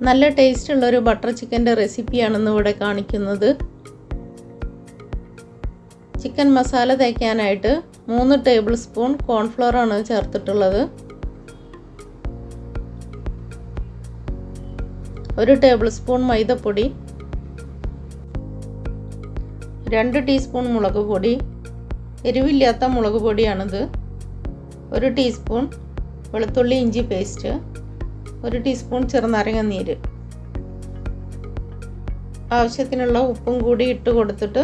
നല്ല ടേസ്റ്റ് ഉള്ള ഒരു ബട്ടർ ചിക്കൻ്റെ റെസിപ്പിയാണ് ഇവിടെ കാണിക്കുന്നത്. ചിക്കൻ മസാല തേക്കാനായിട്ട് 3 ടേബിൾ സ്പൂൺ കോൺഫ്ലവർ ആണ് ചേർത്തിട്ടുള്ളത്. 1 ടേബിൾ സ്പൂൺ മൈദപ്പൊടി, 2 ടീസ്പൂൺ മുളക് പൊടി, എരിവില്ലാത്ത മുളക് പൊടിയാണിത്, 1 ടീസ്പൂൺ വെളുത്തുള്ളി ഇഞ്ചി പേസ്റ്റ്, 1 ടീസ്പൂൺ ചെറുനാരങ്ങ നീര്, ആവശ്യത്തിനുള്ള ഉപ്പും കൂടി ഇട്ട് കൊടുത്തിട്ട്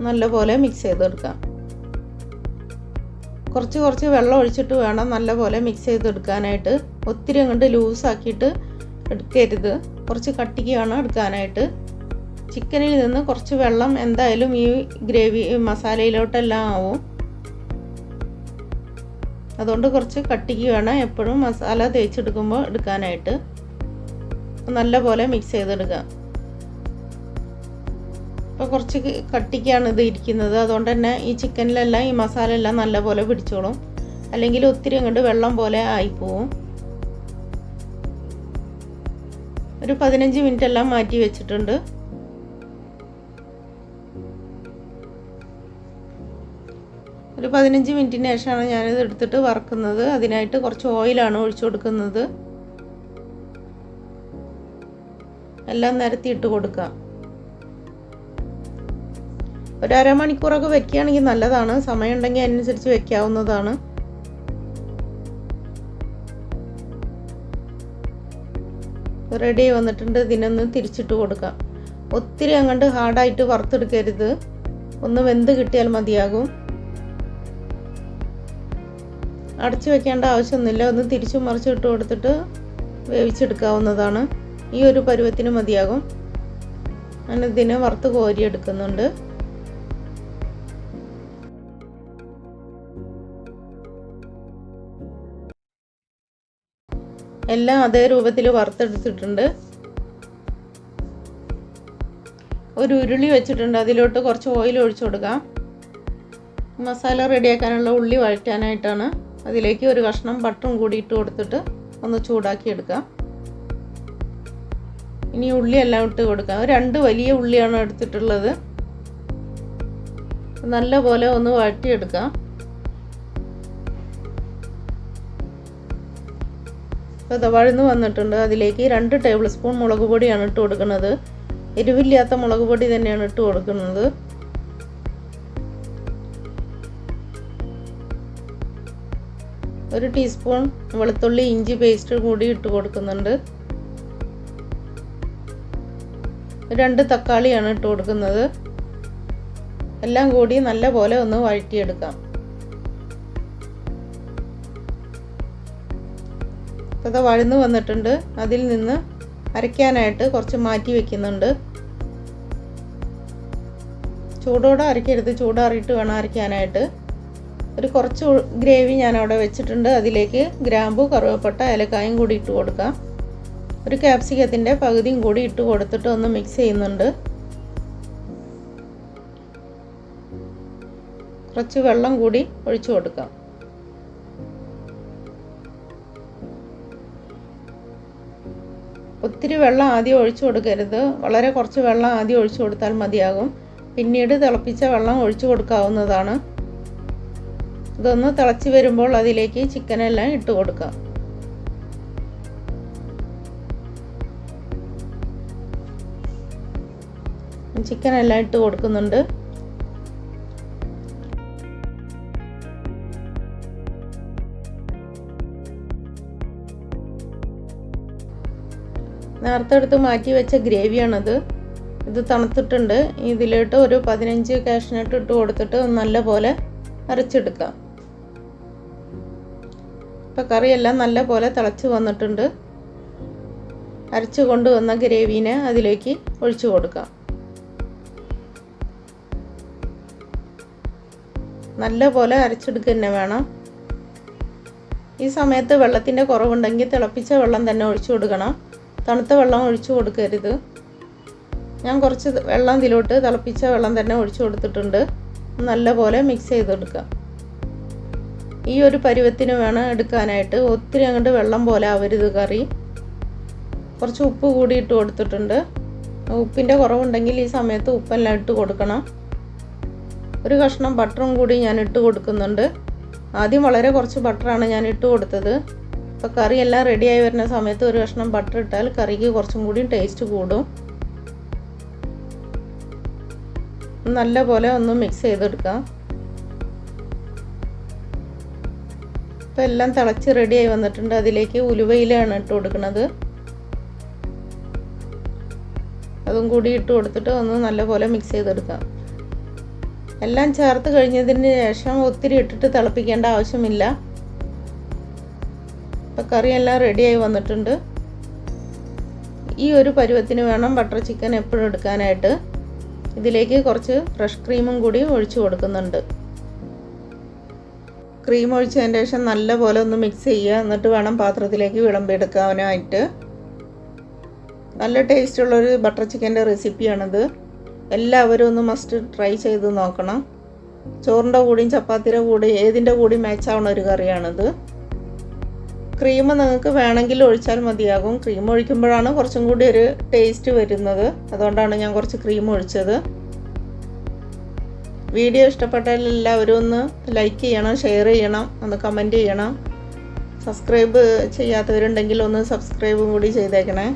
നല്ലപോലെ മിക്സ് ചെയ്തെടുക്കാം. കുറച്ച് വെള്ളം ഒഴിച്ചിട്ട് വേണം നല്ലപോലെ മിക്സ് ചെയ്തെടുക്കാനായിട്ട്. ഒത്തിരി അങ്ങോട്ട് ലൂസാക്കിയിട്ട് എടുക്കരുത്, കുറച്ച് കട്ടിക്ക് വേണം എടുക്കാനായിട്ട്. ചിക്കനിൽ നിന്ന് കുറച്ച് വെള്ളം എന്തായാലും ഈ ഗ്രേവി മസാലയിലോട്ടെല്ലാം ആവും. അതുകൊണ്ട് കുറച്ച് കട്ടിക്ക് വേണം എപ്പോഴും മസാല തേച്ചെടുക്കുമ്പോൾ എടുക്കാനായിട്ട്. നല്ലപോലെ മിക്സ് ചെയ്തെടുക്കാം. അപ്പോൾ കുറച്ച് കട്ടിക്കാണ് ഇത് ഇരിക്കുന്നത്. അതുകൊണ്ട് തന്നെ ഈ ചിക്കനിലെല്ലാം ഈ മസാല എല്ലാം നല്ലപോലെ പിടിച്ചോളും. അല്ലെങ്കിൽ ഒത്തിരി അങ്ങോട്ട് വെള്ളം പോലെ ആയിപ്പോവും. ഒരു 15 മിനിറ്റ് എല്ലാം മാറ്റി വെച്ചിട്ടുണ്ട്. ഒരു 15 മിനിറ്റിന് ശേഷമാണ് ഞാനിത് എടുത്തിട്ട് വറുക്കുന്നത്. അതിനായിട്ട് കുറച്ച് ഓയിലാണ് ഒഴിച്ചു കൊടുക്കുന്നത്. എല്ലാം നിരത്തി ഇട്ട് കൊടുക്കാം. ഒരു അരമണിക്കൂറൊക്കെ വെക്കുകയാണെങ്കിൽ നല്ലതാണ്. സമയമുണ്ടെങ്കിൽ അതിനനുസരിച്ച് വെക്കാവുന്നതാണ്. റെഡി വന്നിട്ടുണ്ട്. ഇതിനൊന്ന് തിരിച്ചിട്ട് കൊടുക്കാം. ഒത്തിരി അങ്ങോട്ട് ഹാർഡായിട്ട് വറുത്തെടുക്കരുത്, ഒന്ന് വെന്ത് കിട്ടിയാൽ മതിയാകും. അടച്ചു വെക്കേണ്ട ആവശ്യമൊന്നുമില്ല. ഒന്ന് തിരിച്ചു മറിച്ചിട്ട് കൊടുത്തിട്ട് വേവിച്ചെടുക്കാവുന്നതാണ്. ഈ ഒരു പരുവത്തിന് മതിയാകും. ഞാൻ ഇതിനെ വറുത്ത് കോരിയെടുക്കുന്നുണ്ട്. എല്ലാം അതേ രൂപത്തിൽ വറുത്തെടുത്തിട്ടുണ്ട്. ഒരു ഉരുളി വെച്ചിട്ടുണ്ട്. അതിലോട്ട് കുറച്ച് ഓയിൽ ഒഴിച്ചു കൊടുക്കാം. മസാല റെഡിയാക്കാനുള്ള ഉള്ളി വഴറ്റാനായിട്ടാണ്. അതിലേക്ക് ഒരു കഷ്ണം ബട്ടറും കൂടി ഇട്ട് കൊടുത്തിട്ട് ഒന്ന് ചൂടാക്കി എടുക്കാം. ഇനി ഉള്ളി എല്ലാം ഇട്ട് കൊടുക്കാം. 2 വലിയ ഉള്ളിയാണ് എടുത്തിട്ടുള്ളത്. നല്ലപോലെ ഒന്ന് വഴറ്റിയെടുക്കാം. അപ്പോൾ ഇത് വഴന്ന് വന്നിട്ടുണ്ട്. അതിലേക്ക് 2 ടേബിൾ സ്പൂൺ മുളക് പൊടിയാണ് ഇട്ട് കൊടുക്കുന്നത്. എരിവില്ലാത്ത മുളക് പൊടി തന്നെയാണ് ഇട്ട് കൊടുക്കുന്നത്. ഒരു ടീസ്പൂൺ വെളുത്തുള്ളി ഇഞ്ചി പേസ്റ്റ് കൂടി ഇട്ട് കൊടുക്കുന്നുണ്ട്. 2 തക്കാളിയാണ് ഇട്ട് കൊടുക്കുന്നത്. എല്ലാം കൂടി നല്ലപോലെ ഒന്ന് വഴറ്റിയെടുക്കാം. അപ്പോൾ വഴന്ന് വന്നിട്ടുണ്ട്. അതിൽ നിന്ന് അരയ്ക്കാനായിട്ട് കുറച്ച് മാറ്റി വെക്കുന്നുണ്ട്. ചൂടോടെ അരയ്ക്കരുത്, ചൂടാറിയിട്ട് വേണം അരയ്ക്കാനായിട്ട്. ഒരു കുറച്ച് ഗ്രേവി ഞാനവിടെ വെച്ചിട്ടുണ്ട്. അതിലേക്ക് ഗ്രാമ്പു, കറുവപ്പട്ട, ഏലക്കായും കൂടി ഇട്ട് കൊടുക്കാം. ഒരു ക്യാപ്സിക്കത്തിൻ്റെ പകുതിയും കൂടി ഇട്ട് കൊടുത്തിട്ട് ഒന്ന് മിക്സ് ചെയ്യുന്നുണ്ട്. കുറച്ച് വെള്ളം കൂടി ഒഴിച്ചു കൊടുക്കാം. ഒത്തിരി വെള്ളം ആദ്യം ഒഴിച്ചു കൊടുക്കരുത്. വളരെ കുറച്ച് വെള്ളം ആദ്യം ഒഴിച്ചു കൊടുത്താൽ മതിയാകും. പിന്നീട് തിളപ്പിച്ച വെള്ളം ഒഴിച്ചു കൊടുക്കാവുന്നതാണ്. ഇതൊന്ന് തിളച്ച് വരുമ്പോൾ അതിലേക്ക് ചിക്കനെല്ലാം ഇട്ട് കൊടുക്കാം. ചിക്കനെല്ലാം ഇട്ട് കൊടുക്കുന്നുണ്ട്. നേരത്തെ എടുത്ത് മാറ്റി വെച്ച ഗ്രേവിയാണത്. ഇത് തണുത്തിട്ടുണ്ട്. ഇതിലോട്ട് ഒരു 15 കാഷ്നട്ട് ഇട്ട് കൊടുത്തിട്ട് നല്ലപോലെ അരച്ചെടുക്കാം. ഇപ്പോൾ കറിയെല്ലാം നല്ലപോലെ തിളച്ച് വന്നിട്ടുണ്ട്. അരച്ച് കൊണ്ടുവന്ന ഗ്രേവീനെ അതിലേക്ക് ഒഴിച്ചു കൊടുക്കാം. നല്ലപോലെ അരച്ചെടുക്കുക തന്നെ വേണം. ഈ സമയത്ത് വെള്ളത്തിൻ്റെ കുറവുണ്ടെങ്കിൽ തിളപ്പിച്ച വെള്ളം തന്നെ ഒഴിച്ചു കൊടുക്കണം. തണുത്ത വെള്ളം ഒഴിച്ചു കൊടുക്കരുത്. ഞാൻ കുറച്ച് വെള്ളം ഇതിലോട്ട് തിളപ്പിച്ച വെള്ളം തന്നെ ഒഴിച്ചു കൊടുത്തിട്ടുണ്ട്. നല്ലപോലെ മിക്സ് ചെയ്തെടുക്കാം. ഈ ഒരു പരുവത്തിന് വേണം എടുക്കാനായിട്ട്. ഒത്തിരി അങ്ങോട്ട് വെള്ളം പോലെ ആവരുത് കറി. കുറച്ച് ഉപ്പ് കൂടി ഇട്ട് കൊടുത്തിട്ടുണ്ട്. ഉപ്പിൻ്റെ കുറവുണ്ടെങ്കിൽ ഈ സമയത്ത് ഉപ്പെല്ലാം ഇട്ട് കൊടുക്കണം. ഒരു കഷ്ണം ബട്ടറും കൂടി ഞാൻ ഇട്ട് കൊടുക്കുന്നുണ്ട്. ആദ്യം വളരെ കുറച്ച് ബട്ടറാണ് ഞാൻ ഇട്ട് കൊടുത്തത്. ഇപ്പോൾ കറിയെല്ലാം റെഡിയായി വരുന്ന സമയത്ത് ഒരു കഷ്ണം ബട്ടർ ഇട്ടാൽ കറിക്ക് കുറച്ചും കൂടി ടേസ്റ്റ് കൂടും. നല്ലപോലെ ഒന്ന് മിക്സ് ചെയ്തെടുക്കാം. ഇപ്പോൾ എല്ലാം തിളച്ച് റെഡിയായി വന്നിട്ടുണ്ട്. അതിലേക്ക് ഉലുവയിലാണ് ഇട്ട് കൊടുക്കുന്നത്. അതും കൂടി ഇട്ട് കൊടുത്തിട്ട് ഒന്ന് നല്ലപോലെ മിക്സ് ചെയ്തെടുക്കാം. എല്ലാം ചേർത്ത് കഴിഞ്ഞതിന് ശേഷം ഒത്തിരി ഇട്ടിട്ട് തിളപ്പിക്കേണ്ട ആവശ്യമില്ല. ഇപ്പോൾ കറിയെല്ലാം റെഡിയായി വന്നിട്ടുണ്ട്. ഈ ഒരു പരുവത്തിന് വേണം ബട്ടർ ചിക്കൻ എപ്പോഴും എടുക്കാനായിട്ട്. ഇതിലേക്ക് കുറച്ച് ഫ്രഷ് ക്രീമും കൂടി ഒഴിച്ചു കൊടുക്കുന്നുണ്ട്. ക്രീം ഒഴിച്ചതിന് ശേഷം നല്ലപോലെ ഒന്ന് മിക്സ് ചെയ്യുക. എന്നിട്ട് വേണം പാത്രത്തിലേക്ക് വിളമ്പിയെടുക്കാനായിട്ട്. നല്ല ടേസ്റ്റുള്ളൊരു ബട്ടർ ചിക്കൻ്റെ റെസിപ്പിയാണിത്. എല്ലാവരും ഒന്ന് മസ്റ്റ് ട്രൈ ചെയ്ത് നോക്കണം. ചോറിൻ്റെ കൂടെയും ചപ്പാത്തിയുടെ കൂടെയും ഏതിൻ്റെ കൂടി മാച്ച് ആവുന്ന ഒരു കറിയാണിത്. ക്രീം നിങ്ങൾക്ക് വേണമെങ്കിൽ ഒഴിച്ചാൽ മതിയാകും. ക്രീം ഒഴിക്കുമ്പോഴാണ് കുറച്ചും കൂടി ഒരു ടേസ്റ്റ് വരുന്നത്. അതുകൊണ്ടാണ് ഞാൻ കുറച്ച് ക്രീം ഒഴിച്ചത്. വീഡിയോ ഇഷ്ടപ്പെട്ടാൽ എല്ലാവരും ഒന്ന് ലൈക്ക് ചെയ്യണം, ഷെയർ ചെയ്യണം, ഒന്ന് കമൻറ്റ് ചെയ്യണം. സബ്സ്ക്രൈബ് ചെയ്യാത്തവരുണ്ടെങ്കിൽ ഒന്ന് സബ്സ്ക്രൈബും കൂടി ചെയ്തേക്കണേ.